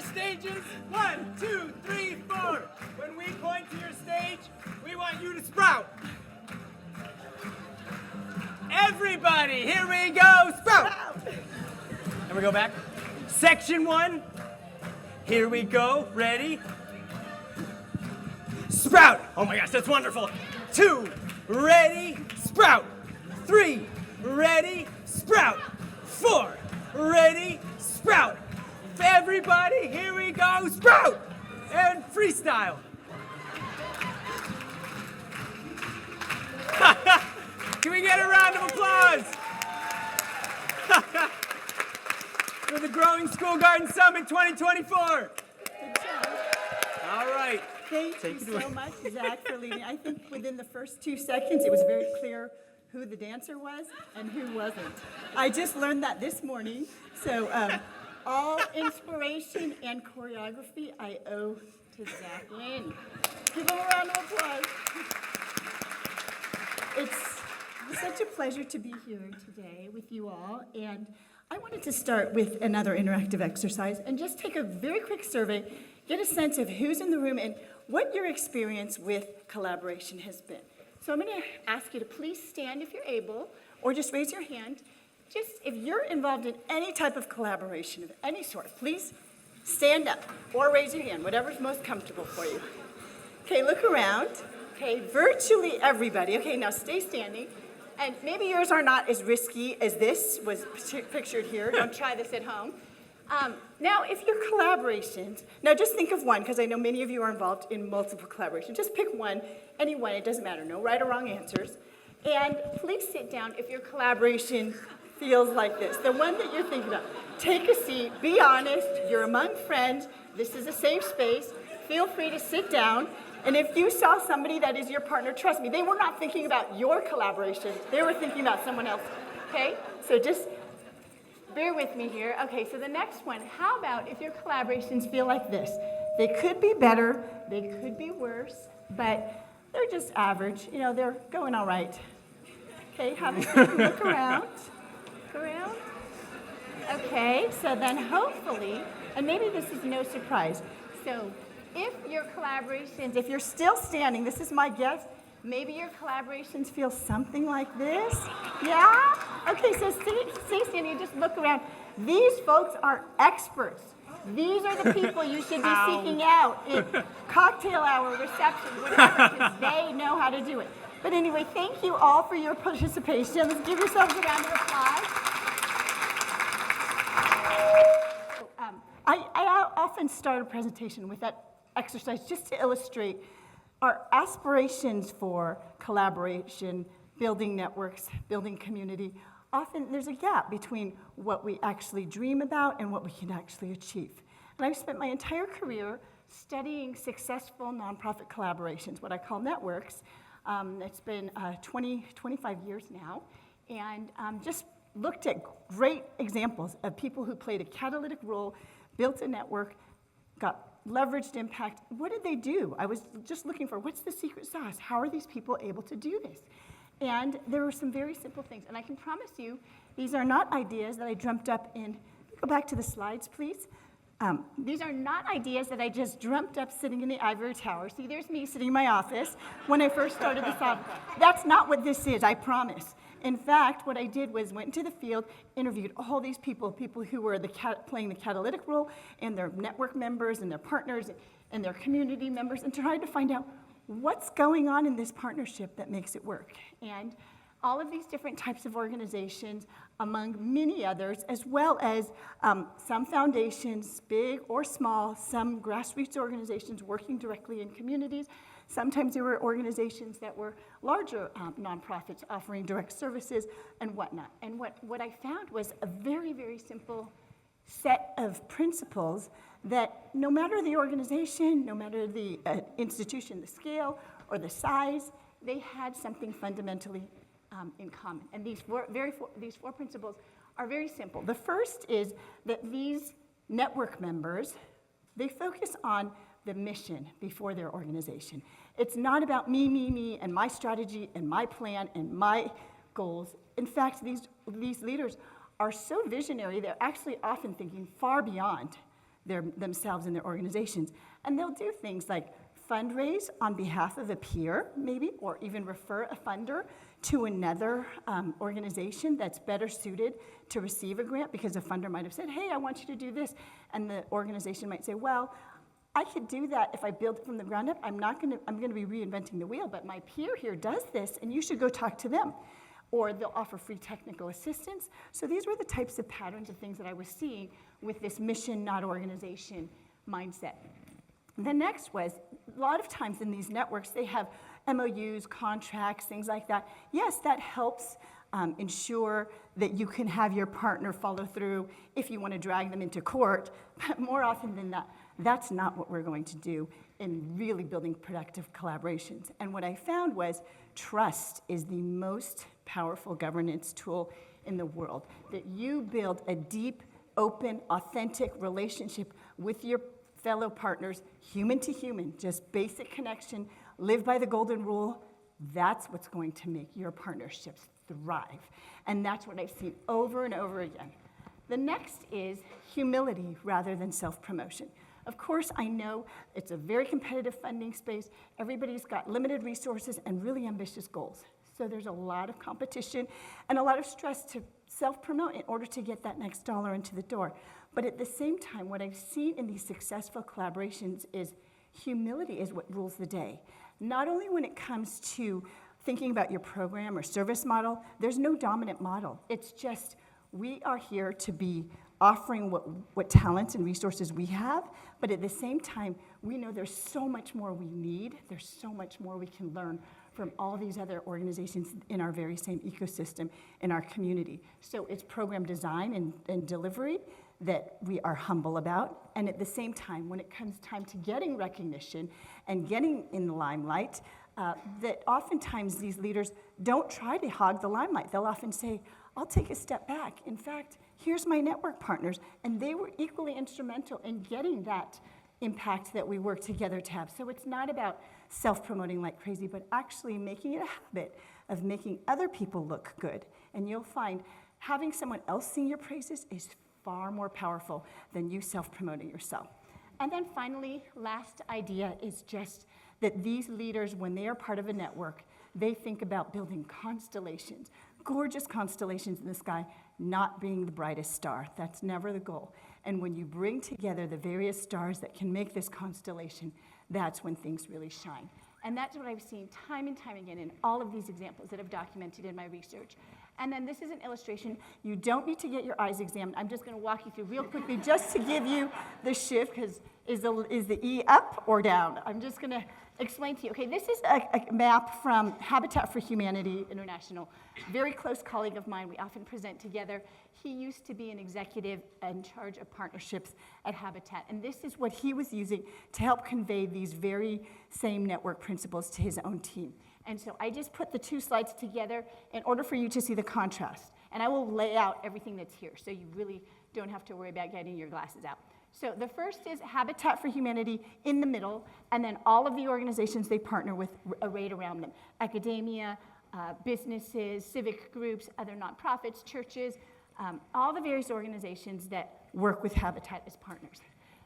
stages. 1, 2, 3, 4. When we point to your stage, we want you to sprout. Everybody, here we go, sprout. And we go back. Section 1. Here we go, ready? Sprout. Oh my gosh, that's wonderful. 2, ready, sprout. 3, ready, sprout. 4, ready, sprout. Everybody, here we go, sprout. And freestyle. Can we get a round of applause? For the Growing School Garden Summit 2024. Good job. All right. Thank you so much, Zach, for leading. I think within the first 2 seconds, it was very clear who the dancer was and who wasn't. I just learned that this morning. So all inspiration and choreography I owe to Zach Lynn. Give him a round of applause. It's such a pleasure to be here today with you all. And I wanted to start with another interactive exercise and just take a very quick survey, get a sense of who's in the room and what your experience with collaboration has been. So I'm going to ask you to please stand if you're able, or just raise your hand. Just if you're involved in any type of collaboration of any sort, please stand up or raise your hand, whatever's most comfortable for you. Okay, look around. Okay, virtually everybody. Okay, now stay standing. And maybe yours are not as risky as this was pictured here. Don't try this at home. Now, if your collaborations, now just think of one, because I know many of you are involved in multiple collaborations. Just pick one, any one, it doesn't matter, no right or wrong answers. And please sit down if your collaboration feels like this, the one that you're thinking of. Take a seat, be honest, you're among friends, this is a safe space, feel free to sit down. And if you saw somebody that is your partner, trust me, they were not thinking about your collaboration, they were thinking about someone else, okay? So just bear with me here. Okay, so the next one, how about if your collaborations feel like this? They could be better, they could be worse, but they're just average. You know, they're going all right. Okay, have a seat, look around. Look around. Okay, so then hopefully, and maybe this is no surprise, so if your collaborations, if you're still standing, this is my guess, maybe your collaborations feel something like this. Yeah? Okay, so stay standing and just look around. These folks are experts. These are the people you should be seeking out in cocktail hour, reception, whatever, because they know how to do it. But anyway, thank you all for your participation. Let's give yourselves a round of applause. I often start a presentation with that exercise just to illustrate our aspirations for collaboration, building networks, building community. Often there's a gap between what we actually dream about and what we can actually achieve. And I've spent my entire career studying successful nonprofit collaborations, what I call networks. It's been 25 years now, and just looked at great examples of people who played a catalytic role, built a network, got leveraged impact. What did they do? I was just looking for what's the secret sauce? How are these people able to do this? And there were some very simple things. And I can promise you, these are not ideas that I dreamt up in, go back to the slides, please. These are not ideas that I just dreamt up sitting in the ivory tower. See, there's me sitting in my office when I first started this off. That's not what this is, I promise. In fact, what I did was went into the field, interviewed all these people who were playing the catalytic role, and their network members, and their partners, and their community members, and tried to find out what's going on in this partnership that makes it work. And all of these different types of organizations, among many others, as well as some foundations, big or small, some grassroots organizations working directly in communities. Sometimes there were organizations that were larger nonprofits offering direct services and whatnot. And what I found was a very, very simple set of principles that no matter the organization, no matter the institution, the scale, or the size, they had something fundamentally in common. And these four principles are very simple. The first is that these network members, they focus on the mission before their organization. It's not about me, and my strategy, and my plan, and my goals. In fact, these leaders are so visionary, they're actually often thinking far beyond themselves and their organizations. And they'll do things like fundraise on behalf of a peer, maybe, or even refer a funder to another organization that's better suited to receive a grant, because a funder might have said, hey, I want you to do this. And the organization might say, well, I could do that if I build it from the ground up. I'm going to be reinventing the wheel, but my peer here does this, and you should go talk to them. Or they'll offer free technical assistance. So these were the types of patterns of things that I was seeing with this mission, not organization mindset. The next was, a lot of times in these networks, they have MOUs, contracts, things like that. Yes, that helps ensure that you can have your partner follow through if you want to drag them into court, but more often than that, that's not what we're going to do in really building productive collaborations. And what I found was trust is the most powerful governance tool in the world, that you build a deep, open, authentic relationship with your fellow partners, human to human, just basic connection, live by the golden rule. That's what's going to make your partnerships thrive. And that's what I've seen over and over again. The next is humility rather than self-promotion. Of course, I know it's a very competitive funding space. Everybody's got limited resources and really ambitious goals. So there's a lot of competition and a lot of stress to self-promote in order to get that next dollar into the door. But at the same time, what I've seen in these successful collaborations is humility is what rules the day. Not only when it comes to thinking about your program or service model, there's no dominant model. It's just we are here to be offering what talents and resources we have, but at the same time, we know there's so much more we need, there's so much more we can learn from all these other organizations in our very same ecosystem in our community. So it's program design and delivery that we are humble about, and at the same time, when it comes time to getting recognition and getting in the limelight, that oftentimes these leaders don't try to hog the limelight. They'll often say, I'll take a step back. In fact, here's my network partners, and they were equally instrumental in getting that impact that we work together to have. So it's not about self-promoting like crazy, but actually making it a habit of making other people look good. And you'll find having someone else sing your praises is far more powerful than you self-promoting yourself. And then finally, last idea is just that these leaders, when they are part of a network, they think about building constellations, gorgeous constellations in the sky, not being the brightest star. That's never the goal. And when you bring together the various stars that can make this constellation, that's when things really shine. And that's what I've seen time and time again in all of these examples that I've documented in my research. And then this is an illustration. You don't need to get your eyes examined. I'm just going to walk you through real quickly just to give you the shift, because is the E up or down? I'm just going to explain to you. Okay, this is a map from Habitat for Humanity International. Very close colleague of mine. We often present together. He used to be an executive in charge of partnerships at Habitat. And this is what he was using to help convey these very same network principles to his own team. And so I just put the two slides together in order for you to see the contrast. And I will lay out everything that's here, so you really don't have to worry about getting your glasses out. So the first is Habitat for Humanity in the middle, and then all of the organizations they partner with arrayed around them. Academia, businesses, civic groups, other nonprofits, churches, all the various organizations that work with Habitat as partners.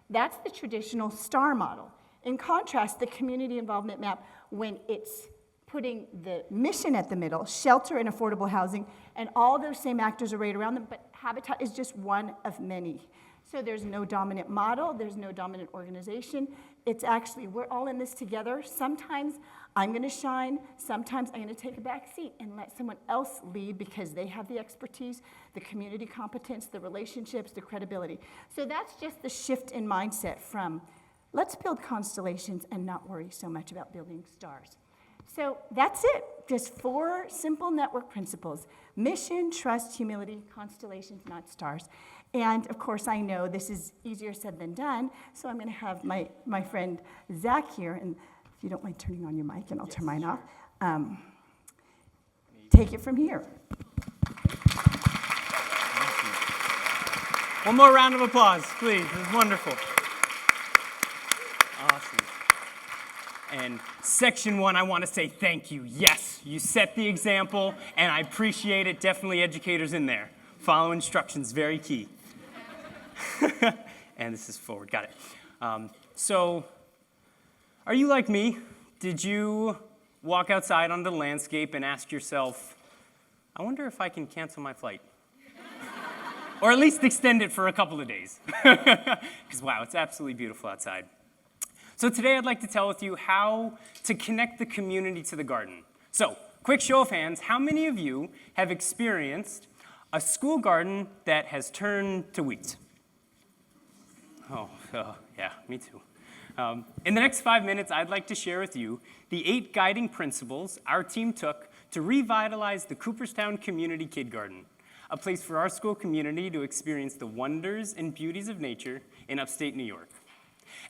That's the traditional STAR model. In contrast, the community involvement map, when it's putting the mission at the middle, shelter and affordable housing, and all those same actors arrayed around them, but Habitat is just one of many. So there's no dominant model, there's no dominant organization. It's actually, we're all in this together. Sometimes I'm gonna shine, sometimes I'm gonna take a back seat and let someone else lead because they have the expertise, the community competence, the relationships, the credibility. So that's just the shift in mindset from, let's build constellations and not worry so much about building stars. So that's it, just 4 simple network principles: mission, trust, humility, constellations, not stars. And of course, I know this is easier said than done, so I'm gonna have my friend Zach here, and if you don't mind turning on your mic, and I'll turn mine off, take it from here. One more round of applause, please. This is wonderful. Awesome. And section 1, I want to say thank you. Yes, you set the example, and I appreciate it. Definitely educators in there. Follow instructions, very key. and this is forward. Got it. So, are you like me? Did you walk outside onto the landscape and ask yourself, I wonder if I can cancel my flight? Or at least extend it for a couple of days. Because wow, it's absolutely beautiful outside. So today I'd like to tell with you how to connect the community to the garden. So, quick show of hands, how many of you have experienced a school garden that has turned to weeds? Oh, yeah, me too. In the next 5 minutes, I'd like to share with you the 8 guiding principles our team took to revitalize the Cooperstown Community Kid Garden, a place for our school community to experience the wonders and beauties of nature in upstate New York.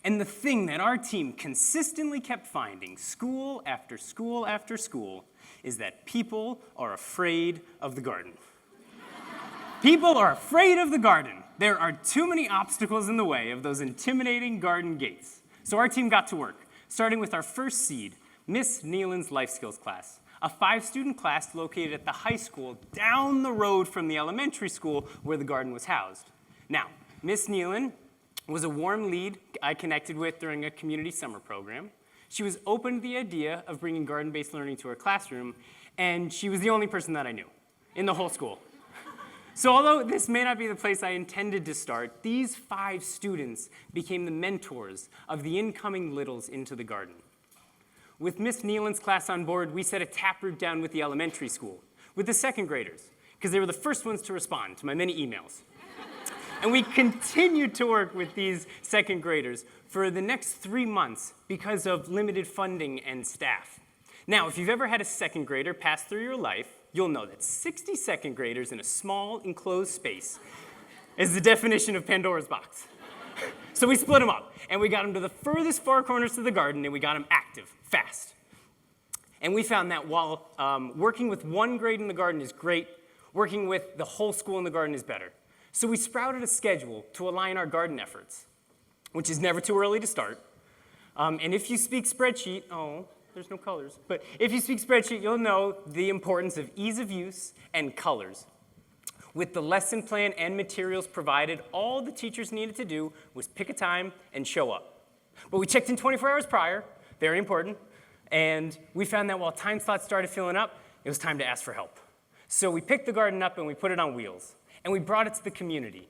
And the thing that our team consistently kept finding, school after school after school, is that people are afraid of the garden. People are afraid of the garden. There are too many obstacles in the way of those intimidating garden gates. So our team got to work, starting with our first seed, Miss Nealon's Life Skills class, a 5-student class located at the high school down the road from the elementary school where the garden was housed. Now, Miss Nealon was a warm lead I connected with during a community summer program. She was open to the idea of bringing garden-based learning to her classroom, and she was the only person that I knew in the whole school. So although this may not be the place I intended to start, these 5 students became the mentors of the incoming littles into the garden. With Miss Nealon's class on board, we set a taproot down with the elementary school, with the 2nd graders, because they were the first ones to respond to my many emails. And we continued to work with these 2nd graders for the next 3 months because of limited funding and staff. Now, if you've ever had a 2nd grader pass through your life, you'll know that 60 2nd graders in a small, enclosed space is the definition of Pandora's box. So we split them up, and we got them to the furthest far corners of the garden, and we got them active, fast. And we found that while working with one grade in the garden is great, working with the whole school in the garden is better. So we sprouted a schedule to align our garden efforts, which is never too early to start. And if you speak spreadsheet, there's no colors, but if you speak spreadsheet, you'll know the importance of ease of use and colors. With the lesson plan and materials provided, all the teachers needed to do was pick a time and show up. But we checked in 24 hours prior, very important, and we found that while time slots started filling up, it was time to ask for help. So we picked the garden up and we put it on wheels, and we brought it to the community.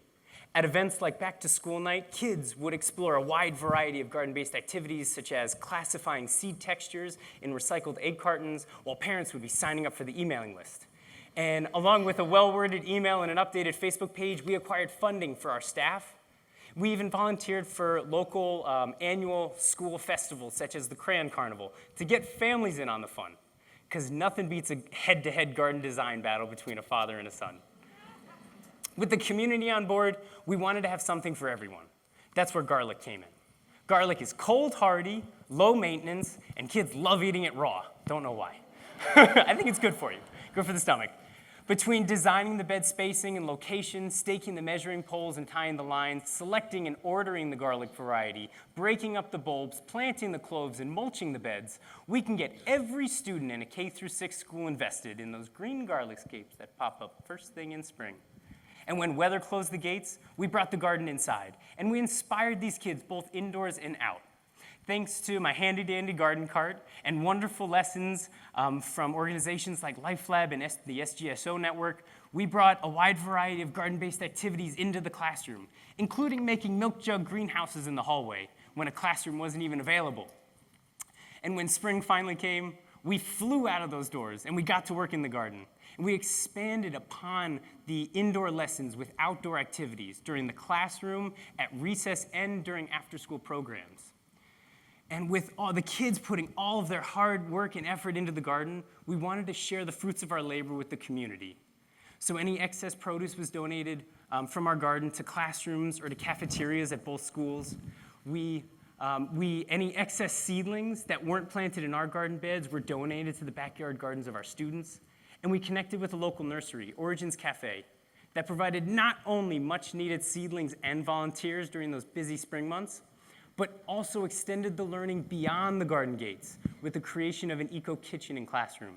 At events like Back to School Night, kids would explore a wide variety of garden-based activities, such as classifying seed textures in recycled egg cartons, while parents would be signing up for the emailing list. And along with a well-worded email and an updated Facebook page, we acquired funding for our staff. We even volunteered for local annual school festivals, such as the Crayon Carnival, to get families in on the fun, because nothing beats a head-to-head garden design battle between a father and a son. With the community on board, we wanted to have something for everyone. That's where garlic came in. Garlic is cold hardy, low maintenance, and kids love eating it raw. Don't know why. I think it's good for you. Good for the stomach. Between designing the bed spacing and location, staking the measuring poles and tying the lines, selecting and ordering the garlic variety, breaking up the bulbs, planting the cloves, and mulching the beds, we can get every student in a K-6 school invested in those green garlic scapes that pop up first thing in spring. And when weather closed the gates, we brought the garden inside, and we inspired these kids both indoors and out. Thanks to my handy-dandy garden cart and wonderful lessons from organizations like LifeLab and the SGSO network, we brought a wide variety of garden-based activities into the classroom, including making milk jug greenhouses in the hallway when a classroom wasn't even available. And when spring finally came, we flew out of those doors, and we got to work in the garden. And we expanded upon the indoor lessons with outdoor activities during the classroom, at recess, and during after-school programs. And with all the kids putting all of their hard work and effort into the garden, we wanted to share the fruits of our labor with the community. So any excess produce was donated from our garden to classrooms or to cafeterias at both schools. Any excess seedlings that weren't planted in our garden beds were donated to the backyard gardens of our students. And we connected with a local nursery, Origins Cafe, that provided not only much-needed seedlings and volunteers during those busy spring months, but also extended the learning beyond the garden gates with the creation of an eco-kitchen and classroom.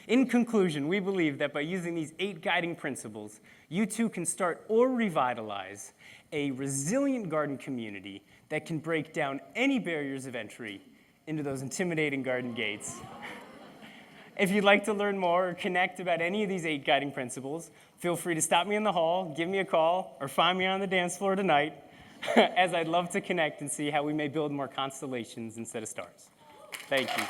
In conclusion, we believe that by using these 8 guiding principles, you too can start or revitalize a resilient garden community that can break down any barriers of entry into those intimidating garden gates. If you'd like to learn more or connect about any of these 8 guiding principles, feel free to stop me in the hall, give me a call, or find me on the dance floor tonight, as I'd love to connect and see how we may build more constellations instead of stars. Thank you.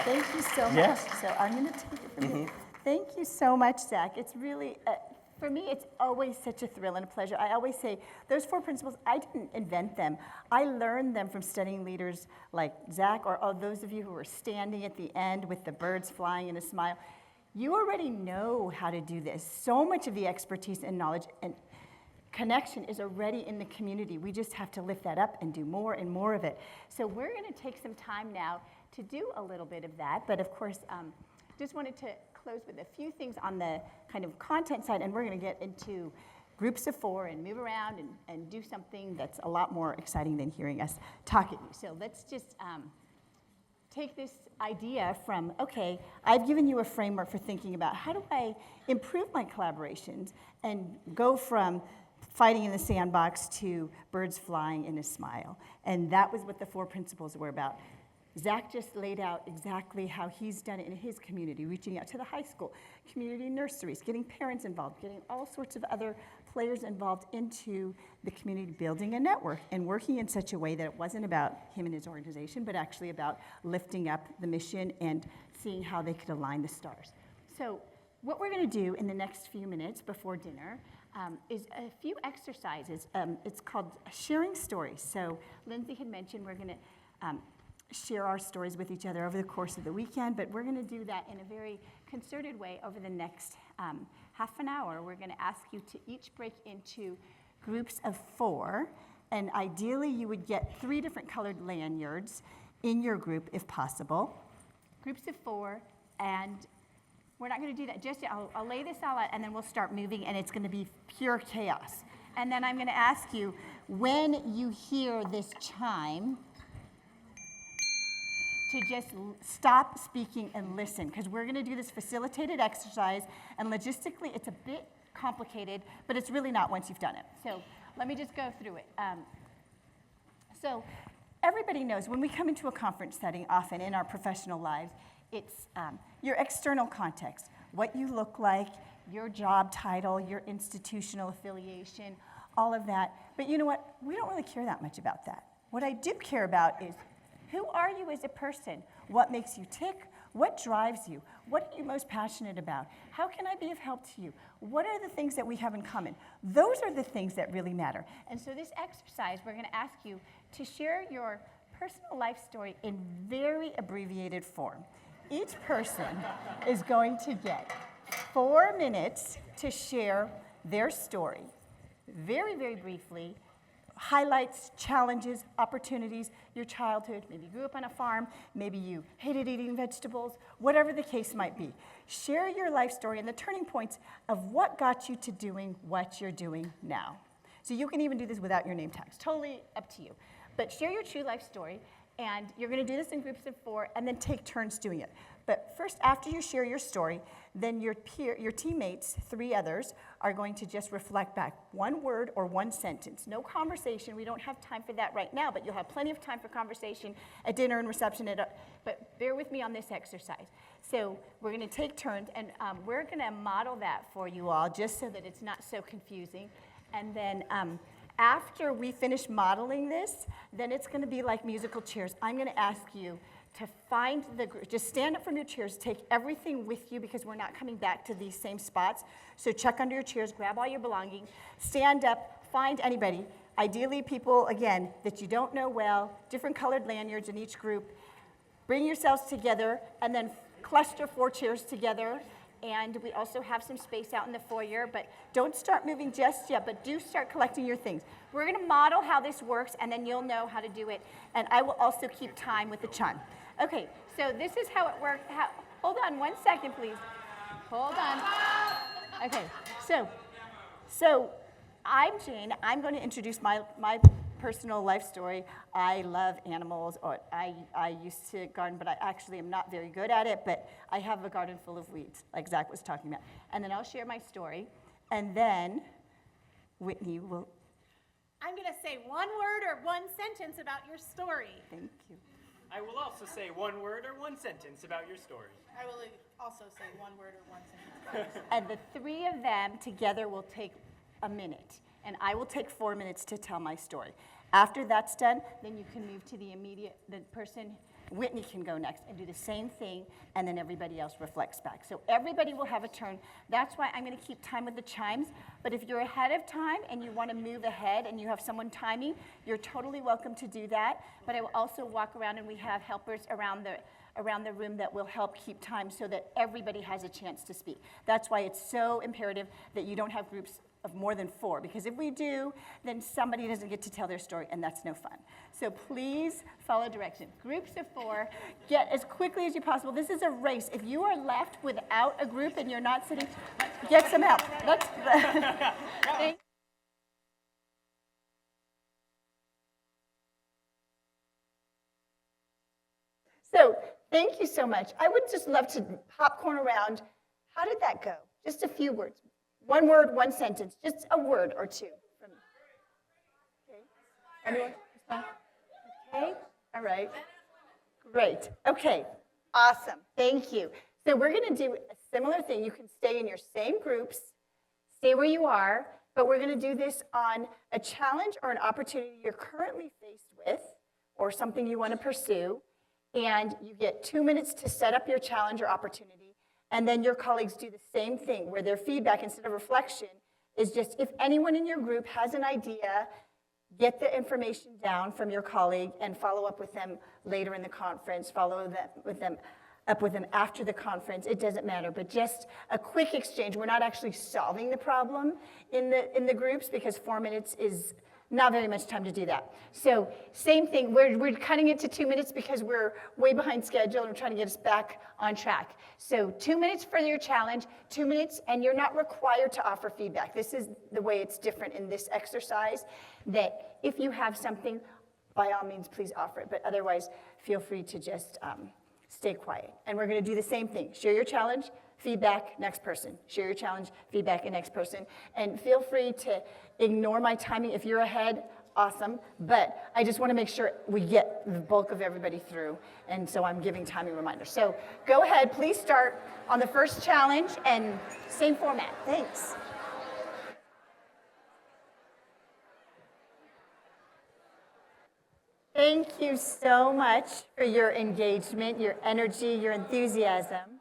Thank you so much. Yeah. So I'm going to take it from here. Thank you so much, Zach. It's really, for me, it's always such a thrill and a pleasure. I always say, those 4 principles, I didn't invent them. I learned them from studying leaders like Zach, or all those of you who are standing at the end with the birds flying in a smile. You already know how to do this. So much of the expertise and knowledge and connection is already in the community. We just have to lift that up and do more and more of it. So we're going to take some time now to do a little bit of that, but of course, just wanted to close with a few things on the kind of content side, and we're going to get into groups of 4 and move around and do something that's a lot more exciting than hearing us talk at you. So let's just take this idea from, okay, I've given you a framework for thinking about how do I improve my collaborations and go from fighting in the sandbox to birds flying in a smile. And that was what the 4 principles were about. Zach just laid out exactly how he's done it in his community, reaching out to the high school, community nurseries, getting parents involved, getting all sorts of other players involved into the community, building a network and working in such a way that it wasn't about him and his organization, but actually about lifting up the mission and seeing how they could align the stars. So what we're going to do in the next few minutes before dinner is a few exercises. It's called sharing stories. So Lindsay had mentioned we're going to share our stories with each other over the course of the weekend, but we're going to do that in a very concerted way over the next half an hour. We're going to ask you to each break into groups of 4, and ideally you would get 3 different colored lanyards in your group if possible. Groups of 4, and we're not going to do that just yet. I'll lay this all out, and then we'll start moving, and it's going to be pure chaos. And then I'm going to ask you, when you hear this chime, to just stop speaking and listen, because we're going to do this facilitated exercise, and logistically it's a bit complicated, but it's really not once you've done it. So let me just go through it. So everybody knows when we come into a conference setting, often in our professional lives, it's your external context, what you look like, your job title, your institutional affiliation, all of that. But you know what? We don't really care that much about that. What I do care about is, who are you as a person? What makes you tick? What drives you? What are you most passionate about? How can I be of help to you? What are the things that we have in common? Those are the things that really matter. And so this exercise, we're going to ask you to share your personal life story in very abbreviated form. Each person is going to get 4 minutes to share their story, very, very briefly. Highlights, challenges, opportunities, your childhood. Maybe you grew up on a farm, maybe you hated eating vegetables, whatever the case might be. Share your life story and the turning points of what got you to doing what you're doing now. So you can even do this without your name tags, totally up to you. But share your true life story, and you're going to do this in groups of 4, and then take turns doing it. But first, after you share your story, then your teammates, 3 others, are going to just reflect back 1 word or 1 sentence. No conversation. We don't have time for that right now, but you'll have plenty of time for conversation at dinner and reception. But bear with me on this exercise. So we're going to take turns, and we're going to model that for you all, just so that it's not so confusing. And then after we finish modeling this, then it's going to be like musical chairs. I'm going to ask you to find the group. Just stand up from your chairs, take everything with you, because we're not coming back to these same spots. So check under your chairs, grab all your belongings, stand up, find anybody, ideally people, again, that you don't know well, different colored lanyards in each group. Bring yourselves together, and then cluster 4 chairs together. And we also have some space out in the foyer, but don't start moving just yet, but do start collecting your things. We're going to model how this works, and then you'll know how to do it. And I will also keep time with the chime. Okay, so this is how it works. Hold on 1 second, please. Hold on. Okay, so I'm Jane. I'm going to introduce my personal life story. I love animals, or I used to garden, but I actually am not very good at it, but I have a garden full of weeds, like Zach was talking about. And then I'll share my story, and then Whitney will. I'm going to say one word or one sentence about your story. Thank you. I will also say one word or one sentence about your story. I will also say one word or one sentence. And the three of them together will take a minute, and I will take 4 minutes to tell my story. After that's done, then you can move to the person. Whitney can go next and do the same thing, and then everybody else reflects back. So everybody will have a turn. That's why I'm going to keep time with the chimes. But if you're ahead of time and you want to move ahead and you have someone timing, you're totally welcome to do that. But I will also walk around, and we have helpers around the room that will help keep time so that everybody has a chance to speak. That's why it's so imperative that you don't have groups of more than 4, because if we do, then somebody doesn't get to tell their story, and that's no fun. So please follow direction. Groups of 4, get as quickly as you possible. This is a race. If you are left without a group and you're not sitting, get some help. So thank you so much. I would just love to popcorn around. How did that go? Just a few words. One word, one sentence, just a word or two. Okay. Anyone? Okay. All right. Great. Okay. Awesome. Thank you. So we're going to do a similar thing. You can stay in your same groups, stay where you are, but we're going to do this on a challenge or an opportunity you're currently faced with or something you want to pursue. And you get 2 minutes to set up your challenge or opportunity. And then your colleagues do the same thing, where their feedback instead of reflection is just if anyone in your group has an idea, get the information down from your colleague and follow up with them later in the conference, follow up with them after the conference. It doesn't matter, but just a quick exchange. We're not actually solving the problem in the groups because 4 minutes is not very much time to do that. So same thing, we're cutting it to 2 minutes because we're way behind schedule and we're trying to get us back on track. So 2 minutes for your challenge, 2 minutes, and you're not required to offer feedback. This is the way it's different in this exercise, that if you have something, by all means, please offer it. But otherwise, feel free to just stay quiet. And we're gonna do the same thing. Share your challenge, feedback, next person. Share your challenge, feedback, and next person. And feel free to ignore my timing. If you're ahead, awesome. But I just want to make sure we get the bulk of everybody through. And so I'm giving timing reminders. So go ahead, please start on the first challenge and same format. Thanks. Thank you so much for your engagement, your energy, your enthusiasm.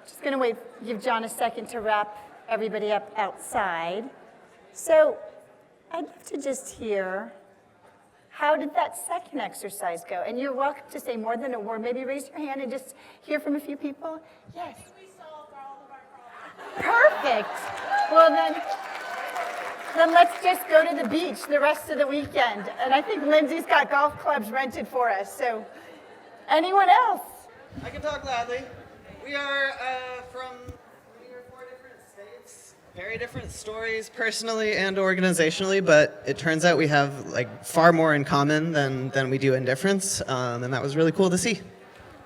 Just going to give John a second to wrap everybody up outside. So I'd love to just hear, how did that second exercise go? And you're welcome to say more than a word. Maybe raise your hand and just hear from a few people. Yes. We solved all of our problems. Perfect. Well, then let's just go to the beach the rest of the weekend. And I think Lindsay's got golf clubs rented for us. So anyone else? I can talk loudly. We are from 4 different states, very different stories personally and organizationally, but it turns out we have like far more in common than we do in difference, and that was really cool to see.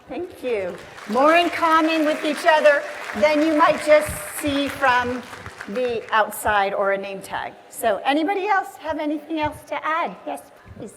Thank you. More in common with each other than you might just see from the outside or a name tag. So anybody else have anything else to add? Yes, please.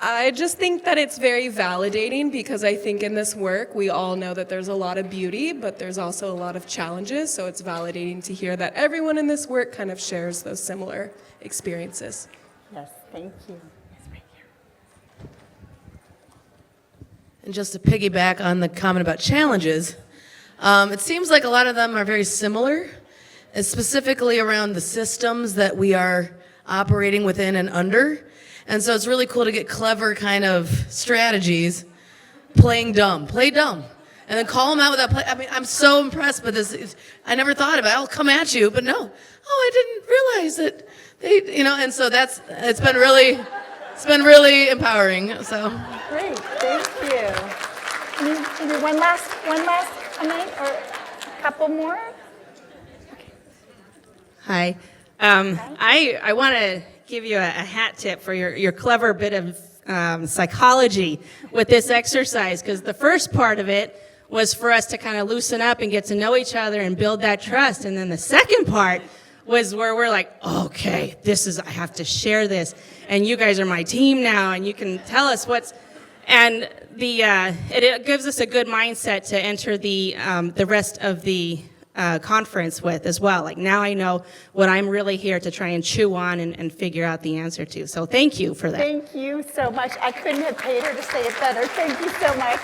I just think that it's very validating because I think in this work we all know that there's a lot of beauty, but there's also a lot of challenges. So it's validating to hear that everyone in this work kind of shares those similar experiences. Yes, thank you. Yes, right here. And just to piggyback on the comment about challenges, it seems like a lot of them are very similar, and specifically around the systems that we are operating within and under. And so it's really cool to get clever kind of strategies, playing dumb, play dumb, and then call them out with that play. I mean, I'm so impressed by this. I never thought about it. I'll come at you, but no. Oh, I didn't realize that they, and so it's been really empowering. So Great, thank you. Maybe one last comment or couple more. Hi. I want to give you a hat tip for your clever bit of psychology with this exercise, because the first part of it was for us to kind of loosen up and get to know each other and build that trust. And then the second part was where we're like, okay, I have to share this, and you guys are my team now, and you can tell us and it gives us a good mindset to enter the rest of the conference with as well. Like, now I know what I'm really here to try and chew on and figure out the answer to. So thank you for that. Thank you so much. I couldn't have paid her to say it better. Thank you so much.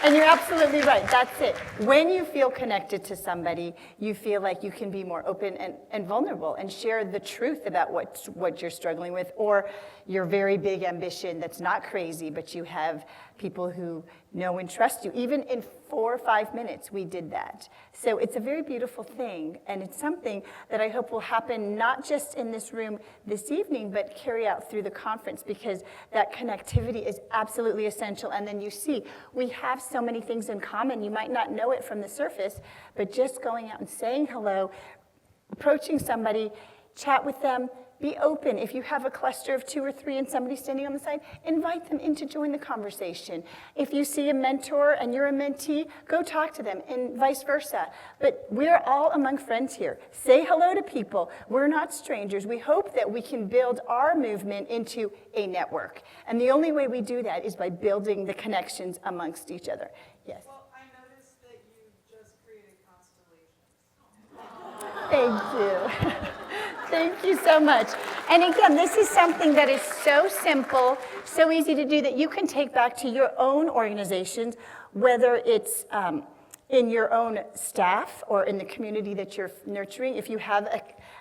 And you're absolutely right. That's it. When you feel connected to somebody, you feel like you can be more open and vulnerable and share the truth about what you're struggling with, or your very big ambition that's not crazy, but you have people who know and trust you. Even in 4 or 5 minutes, we did that. So it's a very beautiful thing, and it's something that I hope will happen not just in this room this evening, but carry out through the conference, because that connectivity is absolutely essential. And then you see, we have so many things in common. You might not know it from the surface, but just going out and saying hello, approaching somebody, chat with them, be open. If you have a cluster of 2 or 3 and somebody's standing on the side, invite them in to join the conversation. If you see a mentor and you're a mentee, go talk to them, and vice versa. But we're all among friends here. Say hello to people. We're not strangers. We hope that we can build our movement into a network. And the only way we do that is by building the connections amongst each other. Yes? Well, I noticed that you just created constellations. Thank you. Thank you so much. And again, this is something that is so simple, so easy to do, that you can take back to your own organizations, whether it's in your own staff or in the community that you're nurturing. If you have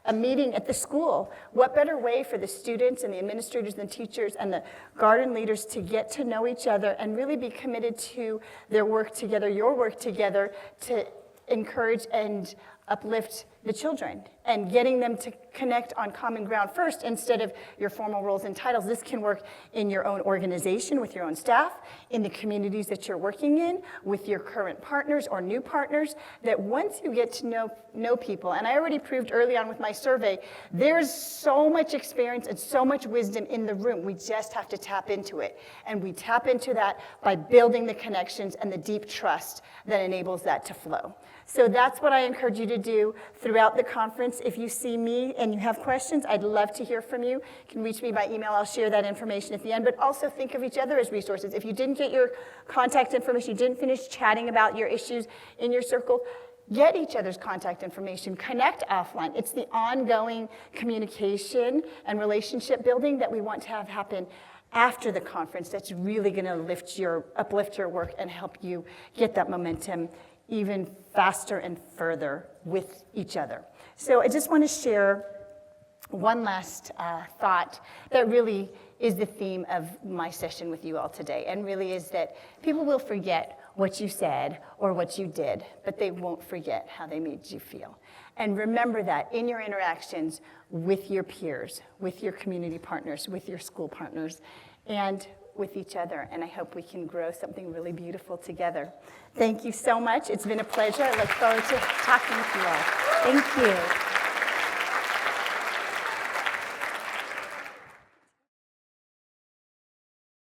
a meeting at the school, what better way for the students and the administrators and the teachers and the garden leaders to get to know each other and really be committed to their work together, your work together, to encourage and uplift the children and getting them to connect on common ground first instead of your formal roles and titles. This can work in your own organization with your own staff, in the communities that you're working in, with your current partners or new partners, that once you get to know people, and I already proved early on with my survey, there's so much experience and so much wisdom in the room. We just have to tap into it. And we tap into that by building the connections and the deep trust that enables that to flow. So that's what I encourage you to do throughout the conference. If you see me and you have questions, I'd love to hear from you. You can reach me by email. I'll share that information at the end. But also think of each other as resources. If you didn't get your contact information, you didn't finish chatting about your issues in your circle, get each other's contact information. Connect offline. It's the ongoing communication and relationship building that we want to have happen after the conference that's really going to uplift your work and help you get that momentum even faster and further with each other. So I just want to share one last thought that really is the theme of my session with you all today, and really is that people will forget what you said or what you did, but they won't forget how they made you feel. And remember that in your interactions with your peers, with your community partners, with your school partners, and with each other, and I hope we can grow something really beautiful together. Thank you so much. It's been a pleasure. I look forward to talking with you all. Thank you.